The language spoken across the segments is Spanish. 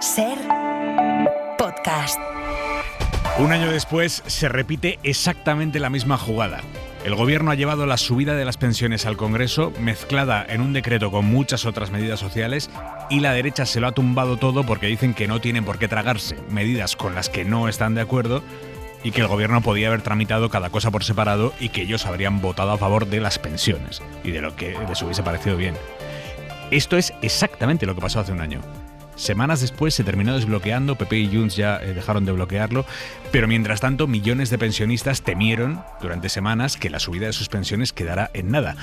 SER Podcast. Un año después se repite exactamente la misma jugada. El gobierno ha llevado la subida de las pensiones al Congreso, mezclada en un decreto con muchas otras medidas sociales, y la derecha se lo ha tumbado todo porque dicen que no tienen por qué tragarse medidas con las que no están de acuerdo y que el gobierno podía haber tramitado cada cosa por separado y que ellos habrían votado a favor de las pensiones y de lo que les hubiese parecido bien. Esto es exactamente lo que pasó hace un año. Semanas después se terminó desbloqueando, PP y Junts ya dejaron de bloquearlo, pero mientras tanto millones de pensionistas temieron durante semanas que la subida de sus pensiones quedara en nada.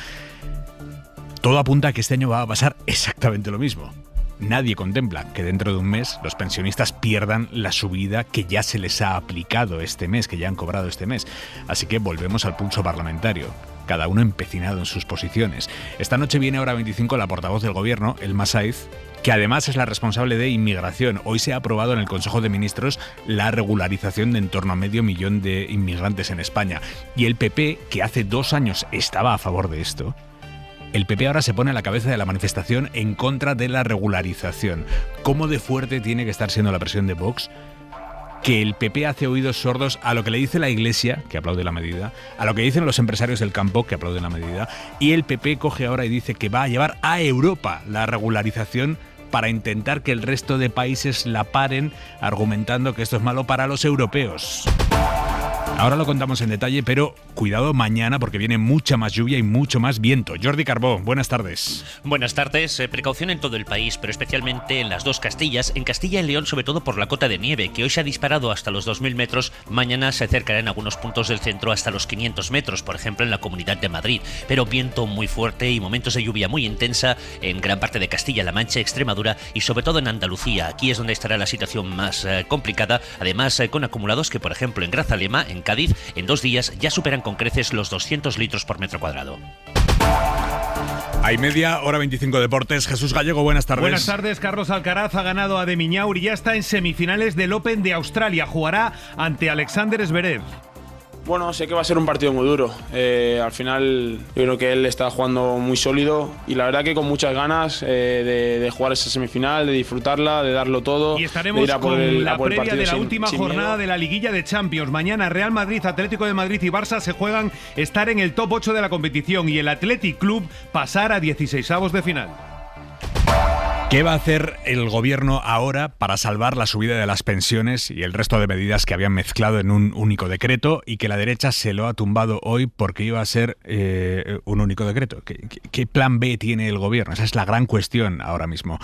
Todo apunta a que este año va a pasar exactamente lo mismo. Nadie contempla que dentro de un mes los pensionistas pierdan la subida que ya se les ha aplicado este mes, que ya han cobrado este mes. Así que volvemos al pulso parlamentario. Cada uno empecinado en sus posiciones. Esta noche viene a hora 25 la portavoz del gobierno, Elma Saiz, que además es la responsable de inmigración. Hoy se ha aprobado en el Consejo de Ministros la regularización de en torno a 500.000 de inmigrantes en España. Y el PP, que hace 2 años estaba a favor de esto, el PP ahora se pone a la cabeza de la manifestación en contra de la regularización. ¿Cómo de fuerte tiene que estar siendo la presión de Vox? Que el PP hace oídos sordos a lo que le dice la Iglesia, que aplaude la medida, a lo que dicen los empresarios del campo, que aplauden la medida, y el PP coge ahora y dice que va a llevar a Europa la regularización para intentar que el resto de países la paren, argumentando que esto es malo para los europeos. Ahora lo contamos en detalle, pero cuidado mañana porque viene mucha más lluvia y mucho más viento. Jordi Carbó, buenas tardes. Buenas tardes. Precaución en todo el país, pero especialmente en las dos Castillas. En Castilla y León, sobre todo por la cota de nieve, que hoy se ha disparado hasta los 2.000 metros. Mañana se acercará en algunos puntos del centro hasta los 500 metros, por ejemplo en la Comunidad de Madrid. Pero viento muy fuerte y momentos de lluvia muy intensa en gran parte de Castilla-La Mancha, Extremadura y sobre todo en Andalucía. Aquí es donde estará la situación más complicada. Además, con acumulados que, por ejemplo, en Grazalema, en Cádiz, en 2 días ya superan con creces los 200 litros por metro cuadrado. Hay media, hora 25 Deportes. Jesús Gallego, buenas tardes. Buenas tardes. Carlos Alcaraz ha ganado a de Minaur y ya está en semifinales del Open de Australia. Jugará ante Alexander Zverev. Bueno, sé que va a ser un partido muy duro. Al final yo creo que él está jugando muy sólido y la verdad que con muchas ganas de jugar esa semifinal, de disfrutarla, de darlo todo. Y estaremos con la previa de la última jornada de la liguilla de Champions. Mañana Real Madrid, Atlético de Madrid y Barça se juegan estar en el top 8 de la competición y el Athletic Club pasar a 16avos de final. ¿Qué va a hacer el gobierno ahora para salvar la subida de las pensiones y el resto de medidas que habían mezclado en un único decreto y que la derecha se lo ha tumbado hoy porque iba a ser un único decreto? ¿Qué plan B tiene el gobierno? Esa es la gran cuestión ahora mismo.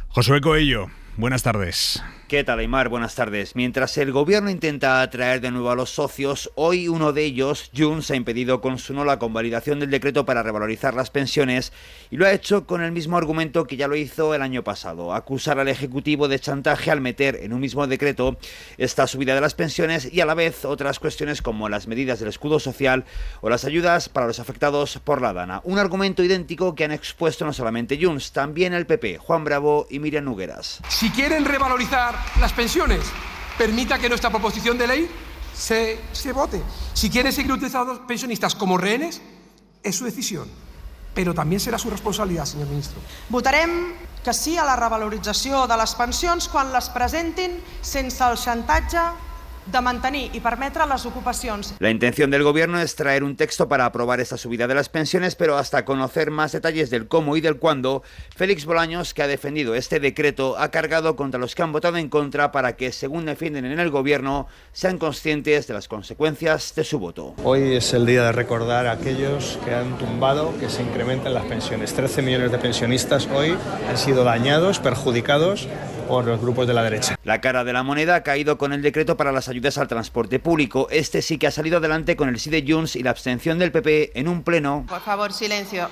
Josué Coello, buenas tardes. ¿Qué tal, Aymar? Buenas tardes. Mientras el gobierno intenta atraer de nuevo a los socios, hoy uno de ellos, Junts, ha impedido con su no la convalidación del decreto para revalorizar las pensiones y lo ha hecho con el mismo argumento que ya lo hizo el año pasado, acusar al Ejecutivo de chantaje al meter en un mismo decreto esta subida de las pensiones y a la vez otras cuestiones como las medidas del escudo social o las ayudas para los afectados por la Dana. Un argumento idéntico que han expuesto no solamente Junts, también el PP, Juan Bravo y Miriam Nogueras. Si quieren revalorizar las pensiones, permita que nuestra proposición de ley se vote. Si quieren seguir utilizando a los pensionistas como rehenes, es su decisión, pero también será su responsabilidad, señor ministro. Votarem que sí a la revalorització de les pensions quan les presentin sense el xantatge de mantenir y permetre las ocupacions. La intención del gobierno es traer un texto para aprobar esta subida de las pensiones, pero hasta conocer más detalles del cómo y del cuándo, Félix Bolaños, que ha defendido este decreto, ha cargado contra los que han votado en contra para que, según defienden en el gobierno, sean conscientes de las consecuencias de su voto. Hoy es el día de recordar a aquellos que han tumbado que se incrementen las pensiones. 13 millones de pensionistas hoy han sido dañados, perjudicados por los grupos de la derecha. La cara de la moneda ha caído con el decreto para las ayudas al transporte público. Este sí que ha salido adelante con el sí de Junts y la abstención del PP en un pleno. Por favor, silencio.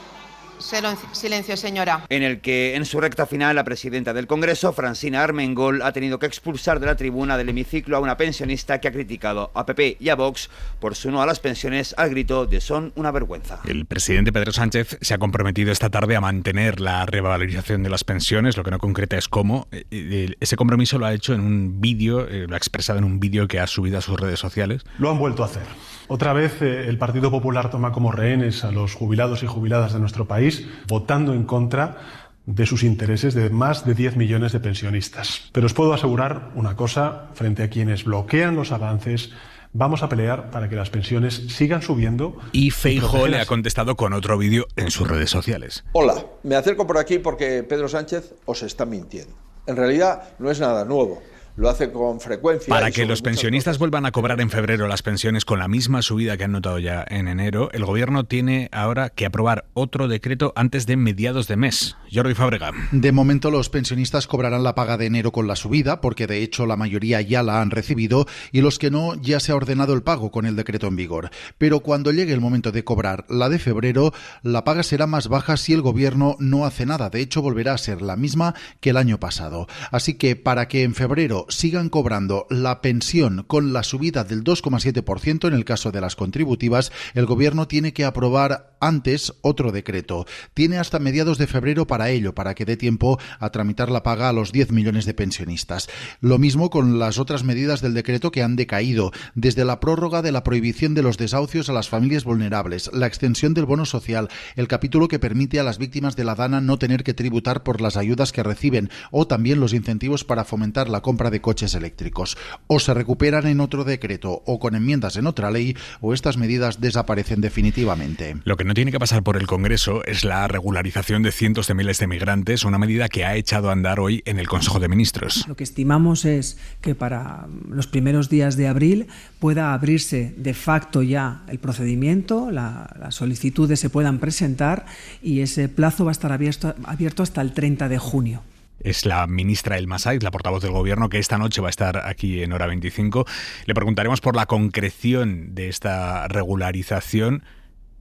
Silencio, señora. En el que, en su recta final, la presidenta del Congreso, Francina Armengol, ha tenido que expulsar de la tribuna del hemiciclo a una pensionista que ha criticado a PP y a Vox por su no a las pensiones al grito de "son una vergüenza". El presidente Pedro Sánchez se ha comprometido esta tarde a mantener la revalorización de las pensiones, lo que no concreta es cómo. Ese compromiso lo ha hecho en un vídeo, lo ha expresado en un vídeo que ha subido a sus redes sociales. Lo han vuelto a hacer. Otra vez el Partido Popular toma como rehenes a los jubilados y jubiladas de nuestro país, votando en contra de sus intereses de más de 10 millones de pensionistas. Pero os puedo asegurar una cosa, frente a quienes bloquean los avances, vamos a pelear para que las pensiones sigan subiendo. Y Feijóo le ha contestado con otro vídeo en sus redes sociales. Hola, me acerco por aquí porque Pedro Sánchez os está mintiendo. En realidad no es nada nuevo. Lo hace con frecuencia. Para que los pensionistas vuelvan a cobrar en febrero las pensiones con la misma subida que han notado ya en enero, el gobierno tiene ahora que aprobar otro decreto antes de mediados de mes. Jordi Fábrega. De momento los pensionistas cobrarán la paga de enero con la subida, porque de hecho la mayoría ya la han recibido, y los que no, ya se ha ordenado el pago con el decreto en vigor. Pero cuando llegue el momento de cobrar la de febrero, la paga será más baja si el gobierno no hace nada. De hecho, volverá a ser la misma que el año pasado. Así que para que en febrero sigan cobrando la pensión con la subida del 2,7% en el caso de las contributivas, el gobierno tiene que aprobar antes otro decreto. Tiene hasta mediados de febrero para ello, para que dé tiempo a tramitar la paga a los 10 millones de pensionistas. Lo mismo con las otras medidas del decreto que han decaído, desde la prórroga de la prohibición de los desahucios a las familias vulnerables, la extensión del bono social, el capítulo que permite a las víctimas de la DANA no tener que tributar por las ayudas que reciben, o también los incentivos para fomentar la compra de coches eléctricos. O se recuperan en otro decreto o con enmiendas en otra ley, o estas medidas desaparecen definitivamente. Lo que no tiene que pasar por el Congreso es la regularización de cientos de miles de migrantes, una medida que ha echado a andar hoy en el Consejo de Ministros. Lo que estimamos es que para los primeros días de abril pueda abrirse de facto ya el procedimiento, las solicitudes se puedan presentar y ese plazo va a estar abierto hasta el 30 de junio. Es la ministra Elma Saiz, la portavoz del Gobierno, que esta noche va a estar aquí en Hora 25. Le preguntaremos por la concreción de esta regularización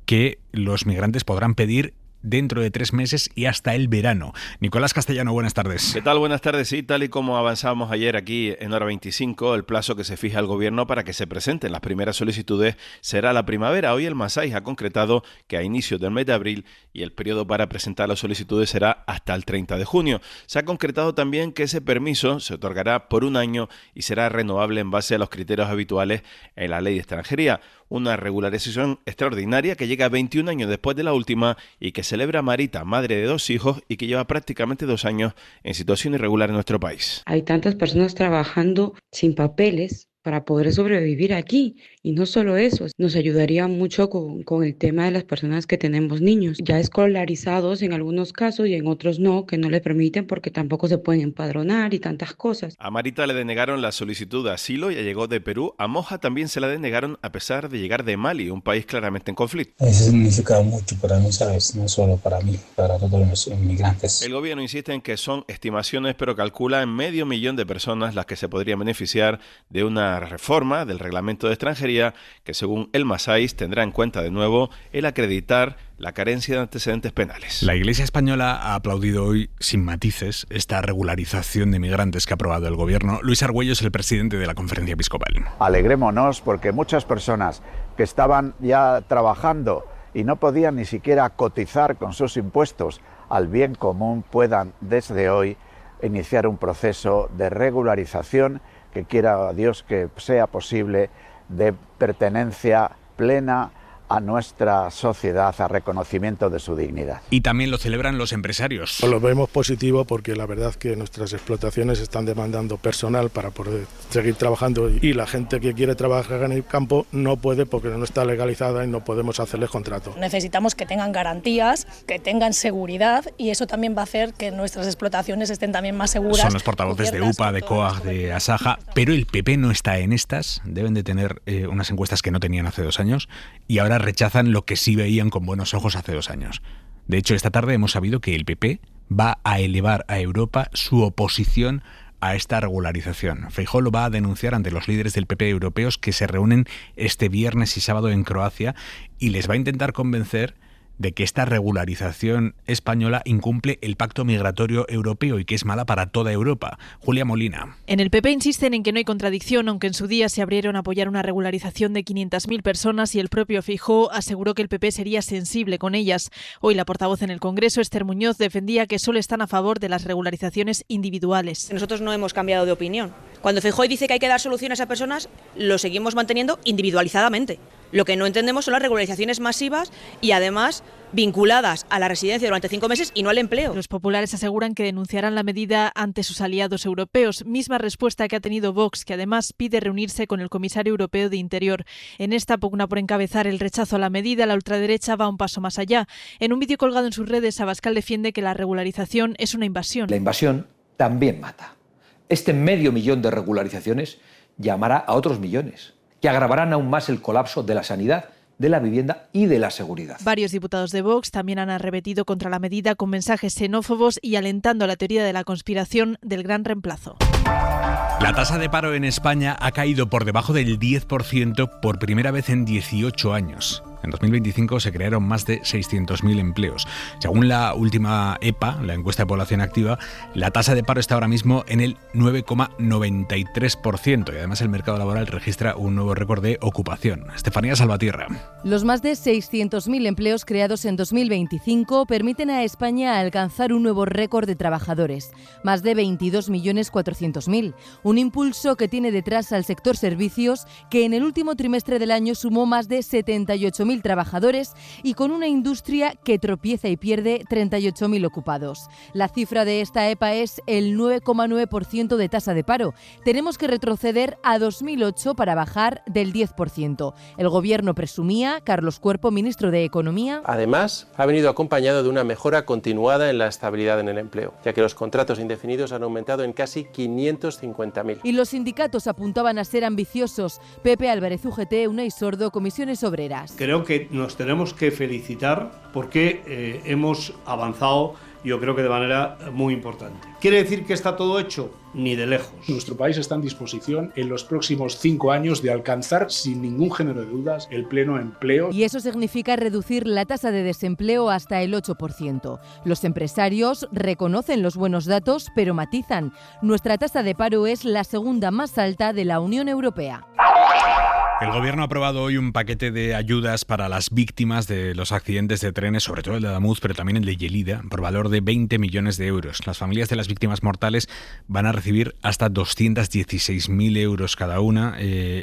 que los migrantes podrán pedir dentro de 3 meses y hasta el verano. Nicolás Castellano, buenas tardes. ¿Qué tal? Buenas tardes. Sí, tal y como avanzábamos ayer aquí en Hora 25, el plazo que se fija el Gobierno para que se presenten las primeras solicitudes será la primavera. Hoy el Masái ha concretado que a inicios del mes de abril y el periodo para presentar las solicitudes será hasta el 30 de junio. Se ha concretado también que ese permiso se otorgará por 1 año y será renovable en base a los criterios habituales en la ley de extranjería. Una regularización extraordinaria que llega 21 años después de la última y que celebra Marita, madre de 2 hijos y que lleva prácticamente 2 años en situación irregular en nuestro país. Hay tantas personas trabajando sin papeles para poder sobrevivir aquí. Y no solo eso, nos ayudaría mucho con el tema de las personas que tenemos niños, ya escolarizados en algunos casos y en otros no, que no le permiten porque tampoco se pueden empadronar y tantas cosas. A Marita le denegaron la solicitud de asilo, ya llegó de Perú. A Moja también se la denegaron a pesar de llegar de Mali, un país claramente en conflicto. Eso significa mucho para mí, ¿sabes? No solo para mí, para todos los inmigrantes. El gobierno insiste en que son estimaciones, pero calcula en 500.000 de personas las que se podrían beneficiar de una reforma del reglamento de extranjería que según Elma Saiz tendrá en cuenta de nuevo el acreditar la carencia de antecedentes penales. La Iglesia española ha aplaudido hoy sin matices esta regularización de migrantes que ha aprobado el gobierno. Luis Argüello es el presidente de la Conferencia Episcopal. Alegrémonos porque muchas personas que estaban ya trabajando y no podían ni siquiera cotizar con sus impuestos al bien común puedan desde hoy iniciar un proceso de regularización que quiera Dios que sea posible, de pertenencia plena a nuestra sociedad, a reconocimiento de su dignidad. Y también lo celebran los empresarios. Lo vemos positivo porque la verdad que nuestras explotaciones están demandando personal para poder seguir trabajando y la gente que quiere trabajar en el campo no puede porque no está legalizada y no podemos hacerles contrato. Necesitamos que tengan garantías, que tengan seguridad y eso también va a hacer que nuestras explotaciones estén también más seguras. Son los portavoces de UPA, de COAG, de Asaja, pero el PP no está en estas. Deben de tener unas encuestas que no tenían hace 2 años y ahora rechazan lo que sí veían con buenos ojos hace 2 años. De hecho, esta tarde hemos sabido que el PP va a elevar a Europa su oposición a esta regularización. Feijóo lo va a denunciar ante los líderes del PP europeos que se reúnen este viernes y sábado en Croacia y les va a intentar convencer de que esta regularización española incumple el pacto migratorio europeo y que es mala para toda Europa. Julia Molina. En el PP insisten en que no hay contradicción, aunque en su día se abrieron a apoyar una regularización de 500.000 personas y el propio Feijóo aseguró que el PP sería sensible con ellas. Hoy la portavoz en el Congreso, Esther Muñoz, defendía que solo están a favor de las regularizaciones individuales. Nosotros no hemos cambiado de opinión. Cuando Feijóo dice que hay que dar soluciones a personas, lo seguimos manteniendo individualizadamente. Lo que no entendemos son las regularizaciones masivas y además vinculadas a la residencia durante 5 meses y no al empleo. Los populares aseguran que denunciarán la medida ante sus aliados europeos, misma respuesta que ha tenido Vox, que además pide reunirse con el comisario europeo de Interior. En esta pugna por encabezar el rechazo a la medida, la ultraderecha va un paso más allá. En un vídeo colgado en sus redes, Abascal defiende que la regularización es una invasión. La invasión también mata. Este 500.000 de regularizaciones llamará a otros millones, que agravarán aún más el colapso de la sanidad, de la vivienda y de la seguridad. Varios diputados de Vox también han arremetido contra la medida con mensajes xenófobos y alentando la teoría de la conspiración del gran reemplazo. La tasa de paro en España ha caído por debajo del 10% por primera vez en 18 años. En 2025 se crearon más de 600.000 empleos. Según la última EPA, la encuesta de población activa, la tasa de paro está ahora mismo en el 9,93% y además el mercado laboral registra un nuevo récord de ocupación. Estefanía Salvatierra. Los más de 600.000 empleos creados en 2025 permiten a España alcanzar un nuevo récord de trabajadores, más de 22.400.000. Un impulso que tiene detrás al sector servicios, que en el último trimestre del año sumó más de 78.000 trabajadores y con una industria que tropieza y pierde 38.000 ocupados. La cifra de esta EPA es el 9,9% de tasa de paro. Tenemos que retroceder a 2008 para bajar del 10%. El Gobierno presumía, Carlos Cuerpo, ministro de Economía. Además, ha venido acompañado de una mejora continuada en la estabilidad en el empleo, ya que los contratos indefinidos han aumentado en casi 550.000. Y los sindicatos apuntaban a ser ambiciosos. Pepe Álvarez, UGT, Unai Sordo, Comisiones Obreras. Creo que nos tenemos que felicitar porque hemos avanzado, yo creo que de manera muy importante. ¿Quiere decir que está todo hecho? Ni de lejos. Nuestro país está en disposición en los próximos 5 años de alcanzar sin ningún género de dudas el pleno empleo. Y eso significa reducir la tasa de desempleo hasta el 8%. Los empresarios reconocen los buenos datos, pero matizan. Nuestra tasa de paro es la segunda más alta de la Unión Europea. El Gobierno ha aprobado hoy un paquete de ayudas para las víctimas de los accidentes de trenes, sobre todo el de Adamuz, pero también el de Llelida, por valor de 20 millones de euros. Las familias de las víctimas mortales van a recibir hasta 216.000 euros cada una,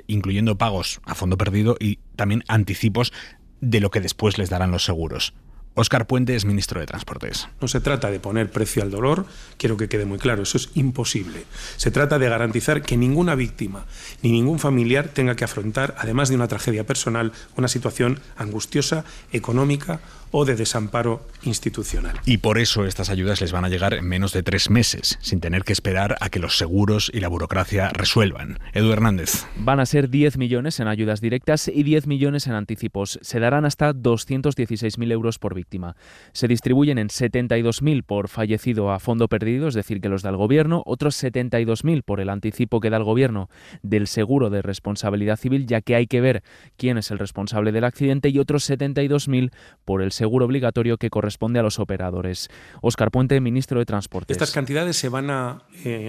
incluyendo pagos a fondo perdido y también anticipos de lo que después les darán los seguros. Óscar Puente es ministro de Transportes. No se trata de poner precio al dolor, quiero que quede muy claro, eso es imposible. Se trata de garantizar que ninguna víctima ni ningún familiar tenga que afrontar, además de una tragedia personal, una situación angustiosa, económica o de desamparo institucional. Y por eso estas ayudas les van a llegar en menos de 3 meses, sin tener que esperar a que los seguros y la burocracia resuelvan. Edu Hernández. Van a ser 10 millones en ayudas directas y 10 millones en anticipos. Se darán hasta 216.000 euros por víctima. Se distribuyen en 72.000 por fallecido a fondo perdido, es decir, que los da el Gobierno, otros 72.000 por el anticipo que da el Gobierno del seguro de responsabilidad civil, ya que hay que ver quién es el responsable del accidente, y otros 72.000 por el seguro obligatorio que corresponde a los operadores. Óscar Puente, ministro de Transportes. Estas cantidades se van a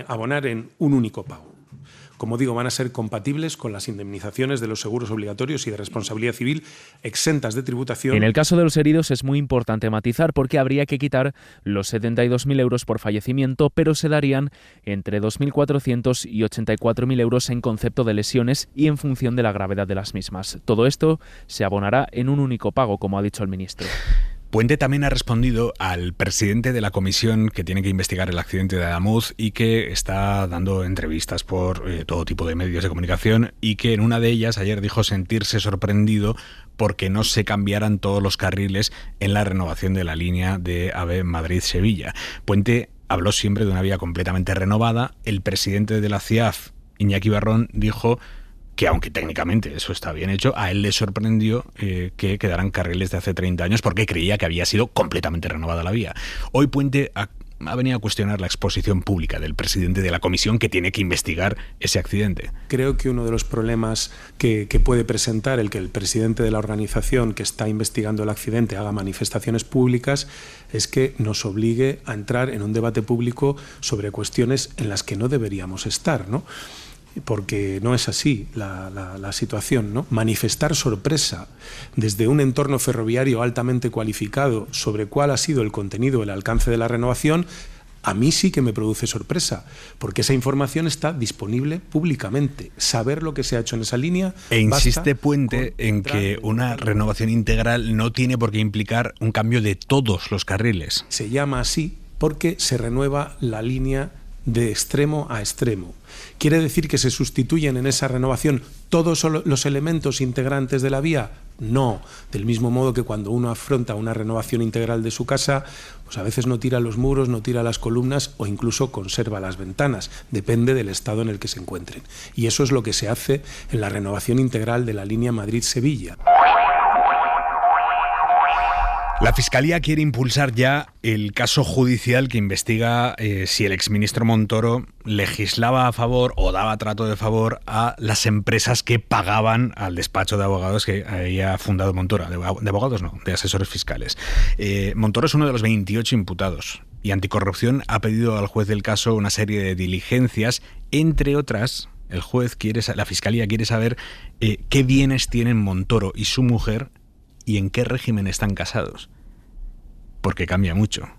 abonar en un único pago. Como digo, van a ser compatibles con las indemnizaciones de los seguros obligatorios y de responsabilidad civil exentas de tributación. En el caso de los heridos es muy importante matizar porque habría que quitar los 72.000 euros por fallecimiento, pero se darían entre 2.400 y 84.000 euros en concepto de lesiones y en función de la gravedad de las mismas. Todo esto se abonará en un único pago, como ha dicho el ministro. Puente también ha respondido al presidente de la comisión que tiene que investigar el accidente de Adamuz y que está dando entrevistas por todo tipo de medios de comunicación, y que en una de ellas ayer dijo sentirse sorprendido porque no se cambiaran todos los carriles en la renovación de la línea de AVE Madrid-Sevilla. Puente habló siempre de una vía completamente renovada. El presidente de la CIAF, Iñaki Barrón, dijo que aunque técnicamente eso está bien hecho, a él le sorprendió que quedaran carriles de hace 30 años porque creía que había sido completamente renovada la vía. Hoy Puente ha venido a cuestionar la exposición pública del presidente de la comisión que tiene que investigar ese accidente. Creo que uno de los problemas que puede presentar el que el presidente de la organización que está investigando el accidente haga manifestaciones públicas es que nos obligue a entrar en un debate público sobre cuestiones en las que no deberíamos estar, ¿no? Porque no es así la situación, ¿no? Manifestar sorpresa desde un entorno ferroviario altamente cualificado sobre cuál ha sido el contenido, el alcance de la renovación, A mí sí que me produce sorpresa, porque esa información está disponible públicamente. Saber lo que se ha hecho en esa línea... E insiste Puente en que una renovación integral no tiene por qué implicar un cambio de todos los carriles. Se llama así porque se renueva la línea de extremo a extremo. ¿Quiere decir que se sustituyen en esa renovación todos los elementos integrantes de la vía? No. Del mismo modo que cuando uno afronta una renovación integral de su casa, pues a veces no tira los muros, no tira las columnas o incluso conserva las ventanas. Depende del estado en el que se encuentren. Y eso es lo que se hace en la renovación integral de la línea Madrid-Sevilla. La Fiscalía quiere impulsar ya el caso judicial que investiga si el exministro Montoro legislaba a favor o daba trato de favor a las empresas que pagaban al despacho de abogados que había fundado Montoro. De abogados no, de asesores fiscales. Montoro es uno de los 28 imputados y Anticorrupción ha pedido al juez del caso una serie de diligencias, entre otras. La Fiscalía quiere saber qué bienes tienen Montoro y su mujer y en qué régimen están casados. Porque cambia mucho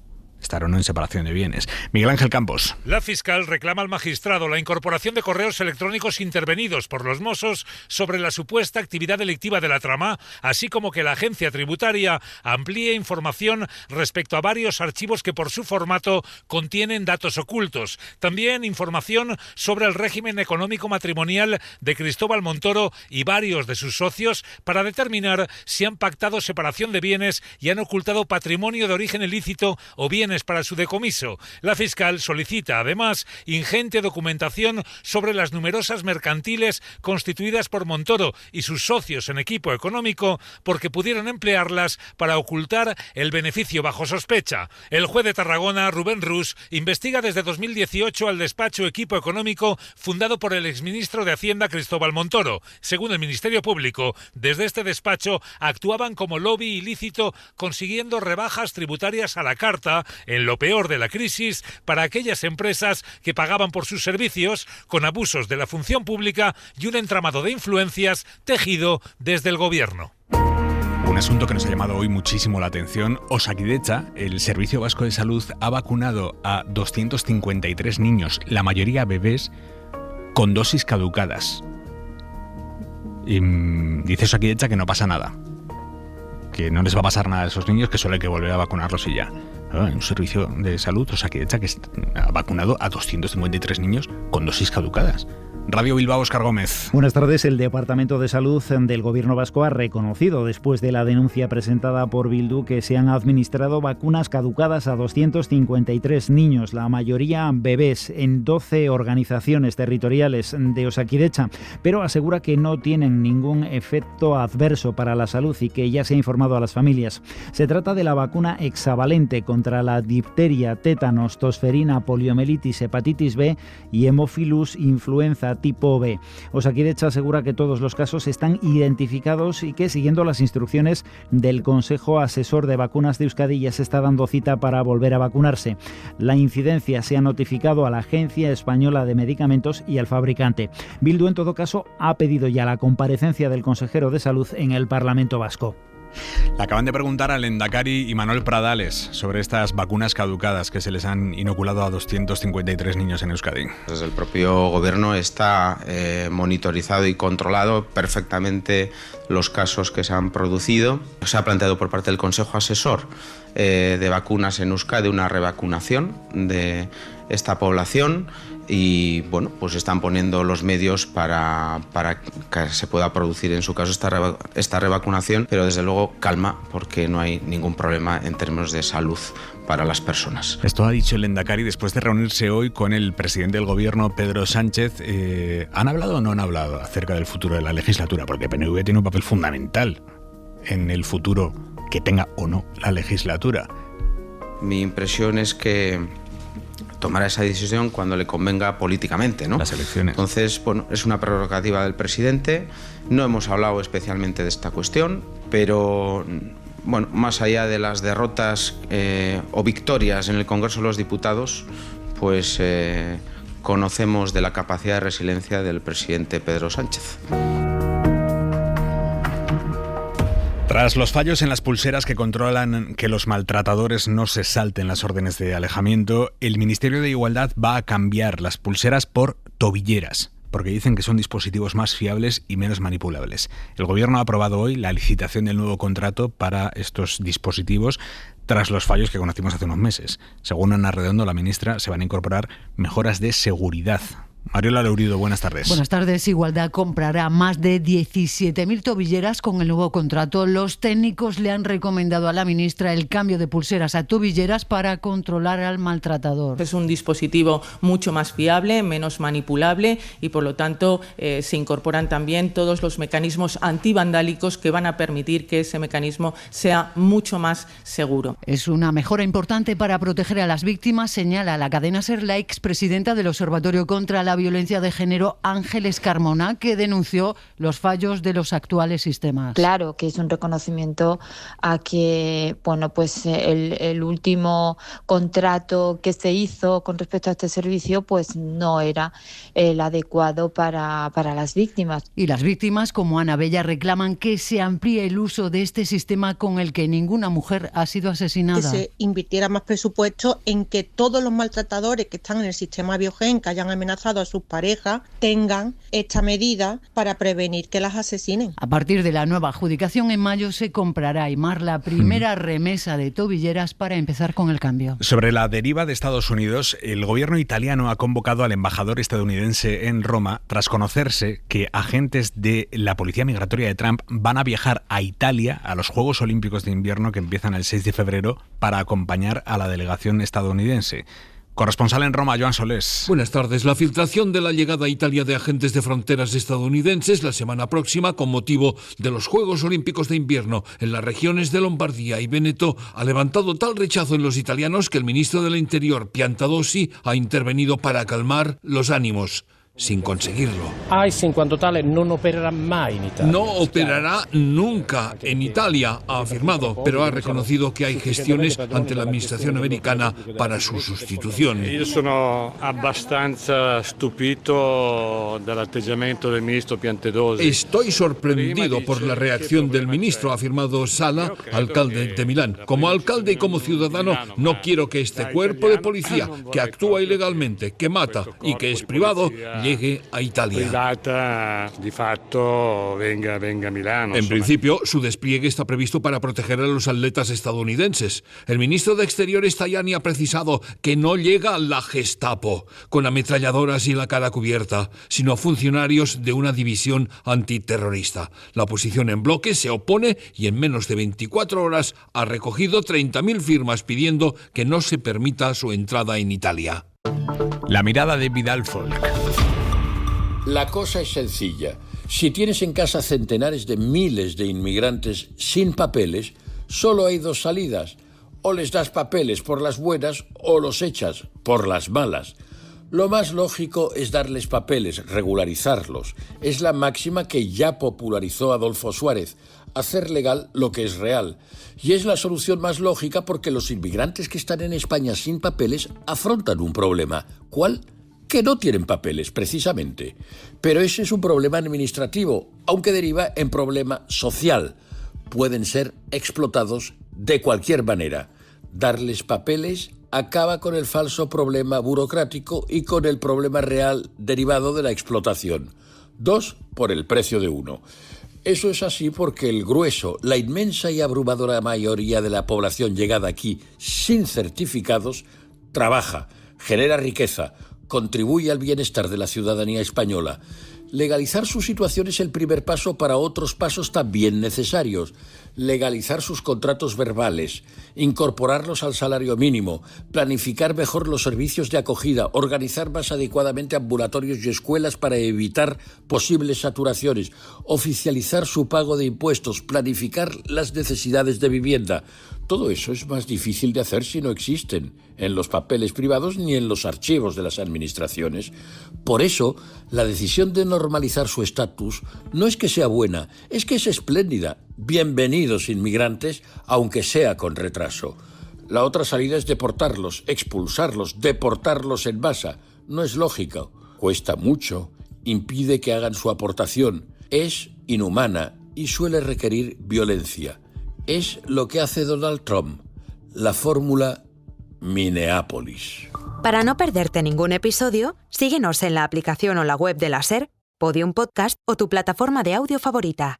estar o no en separación de bienes. Miguel Ángel Campos. La fiscal reclama al magistrado la incorporación de correos electrónicos intervenidos por los Mossos sobre la supuesta actividad delictiva de la trama, así como que la agencia tributaria amplíe información respecto a varios archivos que por su formato contienen datos ocultos. También información sobre el régimen económico matrimonial de Cristóbal Montoro y varios de sus socios para determinar si han pactado separación de bienes y han ocultado patrimonio de origen ilícito o bienes para su decomiso. La fiscal solicita además ingente documentación sobre las numerosas mercantiles constituidas por Montoro y sus socios en equipo económico porque pudieron emplearlas para ocultar el beneficio bajo sospecha. El juez de Tarragona, Rubén Rus, investiga desde 2018 al despacho Equipo Económico fundado por el exministro de Hacienda Cristóbal Montoro. Según el Ministerio Público, desde este despacho actuaban como lobby ilícito consiguiendo rebajas tributarias a la carta en lo peor de la crisis para aquellas empresas que pagaban por sus servicios con abusos de la función pública y un entramado de influencias tejido desde el gobierno. Un asunto que nos ha llamado hoy muchísimo la atención. Osakidetza, el Servicio Vasco de Salud, ha vacunado a 253 niños, la mayoría bebés, con dosis caducadas. Y dice Osakidetza que no pasa nada, que no les va a pasar nada a esos niños, que solo hay que volver a vacunarlos y ya. Un servicio de salud, Osakidetza, que ha vacunado a 253 niños con dosis caducadas. Radio Bilbao, Óscar Gómez. Buenas tardes. El Departamento de Salud del Gobierno vasco ha reconocido, después de la denuncia presentada por Bildu, que se han administrado vacunas caducadas a 253 niños, la mayoría bebés, en 12 organizaciones territoriales de Osakidetza, pero asegura que no tienen ningún efecto adverso para la salud y que ya se ha informado a las familias. Se trata de la vacuna hexavalente contra la difteria, tétanos, tosferina, poliomielitis, hepatitis B y hemófilus influenza tipo B. Osakidetza asegura que todos los casos están identificados y que, siguiendo las instrucciones del Consejo Asesor de Vacunas de Euskadi, ya se está dando cita para volver a vacunarse. La incidencia se ha notificado a la Agencia Española de Medicamentos y al fabricante. Bildu, en todo caso, ha pedido ya la comparecencia del consejero de Salud en el Parlamento vasco. Le acaban de preguntar al Lehendakari y Manuel Pradales sobre estas vacunas caducadas que se les han inoculado a 253 niños en Euskadi. Desde el propio gobierno está monitorizado y controlado perfectamente los casos que se han producido. Se ha planteado por parte del Consejo Asesor de Vacunas en Euskadi una revacunación de esta población. Y bueno, pues están poniendo los medios para que se pueda producir en su caso esta revacunación, pero desde luego calma, porque no hay ningún problema en términos de salud para las personas. Esto ha dicho el Lehendakari después de reunirse hoy con el presidente del gobierno, Pedro Sánchez. ¿Han hablado o no han hablado acerca del futuro de la legislatura? Porque PNV tiene un papel fundamental en el futuro que tenga o no la legislatura. Mi impresión es que tomará esa decisión cuando le convenga políticamente, ¿no? Las elecciones. Entonces, bueno, es una prerrogativa del presidente. No hemos hablado especialmente de esta cuestión, pero bueno, más allá de las derrotas o victorias en el Congreso de los Diputados, pues conocemos de la capacidad de resiliencia del presidente Pedro Sánchez. Tras los fallos en las pulseras que controlan que los maltratadores no se salten las órdenes de alejamiento, el Ministerio de Igualdad va a cambiar las pulseras por tobilleras, porque dicen que son dispositivos más fiables y menos manipulables. El Gobierno ha aprobado hoy la licitación del nuevo contrato para estos dispositivos tras los fallos que conocimos hace unos meses. Según Ana Redondo, la ministra, se van a incorporar mejoras de seguridad. Mariola Leurido, buenas tardes. Buenas tardes. Igualdad comprará más de 17.000 tobilleras con el nuevo contrato. Los técnicos le han recomendado a la ministra el cambio de pulseras a tobilleras para controlar al maltratador. Es un dispositivo mucho más fiable, menos manipulable y por lo tanto se incorporan también todos los mecanismos antivandálicos que van a permitir que ese mecanismo sea mucho más seguro. Es una mejora importante para proteger a las víctimas, señala la cadena SER la expresidenta del Observatorio contra la Violencia de Género, Ángeles Carmona, que denunció los fallos de los actuales sistemas. Claro que es un reconocimiento a que el último contrato que se hizo con respecto a este servicio pues no era el adecuado para las víctimas. Y las víctimas, como Ana Bella, reclaman que se amplíe el uso de este sistema con el que ninguna mujer ha sido asesinada. Que se invirtiera más presupuesto en que todos los maltratadores que están en el sistema Biogen, que hayan amenazado a sus parejas, tengan esta medida para prevenir que las asesinen. A partir de la nueva adjudicación en mayo se comprará, Aymar, la primera remesa de tobilleras para empezar con el cambio. Sobre la deriva de Estados Unidos, el gobierno italiano ha convocado al embajador estadounidense en Roma tras conocerse que agentes de la policía migratoria de Trump van a viajar a Italia a los Juegos Olímpicos de Invierno que empiezan el 6 de febrero para acompañar a la delegación estadounidense. Corresponsal en Roma, Joan Solés. Buenas tardes. La filtración de la llegada a Italia de agentes de fronteras estadounidenses la semana próxima con motivo de los Juegos Olímpicos de Invierno en las regiones de Lombardía y Véneto ha levantado tal rechazo en los italianos que el ministro del Interior, Piantadosi, ha intervenido para calmar los ánimos. Sin conseguirlo. ICE, en cuanto tal, no operará más en Italia. No operará nunca en Italia, ha afirmado, pero ha reconocido que hay gestiones ante la administración americana para su sustitución. Io sono abbastanza stupito dall'atteggiamento del ministro Piantadosi. Estoy sorprendido por la reacción del ministro, ha afirmado Sala, alcalde de Milán. Como alcalde y como ciudadano, no quiero que este cuerpo de policía, que actúa ilegalmente, que mata y que es privado, llegue a Italia. En principio, su despliegue está previsto para proteger a los atletas estadounidenses. El ministro de Exteriores, Tajani, ha precisado que no llega la Gestapo, con ametralladoras y la cara cubierta, sino funcionarios de una división antiterrorista. La oposición en bloque se opone y en menos de 24 horas ha recogido 30.000 firmas pidiendo que no se permita su entrada en Italia. La mirada de Vidal Folk. La cosa es sencilla. Si tienes en casa centenares de miles de inmigrantes sin papeles, solo hay dos salidas. O les das papeles por las buenas o los echas por las malas. Lo más lógico es darles papeles, regularizarlos. Es la máxima que ya popularizó Adolfo Suárez. Hacer legal lo que es real. Y es la solución más lógica porque los inmigrantes que están en España sin papeles afrontan un problema. ¿Cuál? Que no tienen papeles, precisamente. Pero ese es un problema administrativo, aunque deriva en problema social. Pueden ser explotados de cualquier manera. Darles papeles acaba con el falso problema burocrático y con el problema real derivado de la explotación. 2 por el precio de 1. Eso es así porque el grueso, la inmensa y abrumadora mayoría de la población llegada aquí sin certificados, trabaja, genera riqueza, contribuye al bienestar de la ciudadanía española. Legalizar su situación es el primer paso para otros pasos también necesarios. Legalizar sus contratos verbales, incorporarlos al salario mínimo, planificar mejor los servicios de acogida, organizar más adecuadamente ambulatorios y escuelas para evitar posibles saturaciones, oficializar su pago de impuestos, planificar las necesidades de vivienda. Todo eso es más difícil de hacer si no existen en los papeles privados ni en los archivos de las administraciones. Por eso, la decisión de normalizar su estatus no es que sea buena, es que es espléndida. Bienvenidos inmigrantes, aunque sea con retraso. La otra salida es deportarlos, expulsarlos, deportarlos en masa. No es lógico, cuesta mucho, impide que hagan su aportación, es inhumana y suele requerir violencia. es lo que hace Donald Trump, la fórmula Minneapolis. Para no perderte ningún episodio, síguenos en la aplicación o la web de la SER, Podium Podcast o tu plataforma de audio favorita.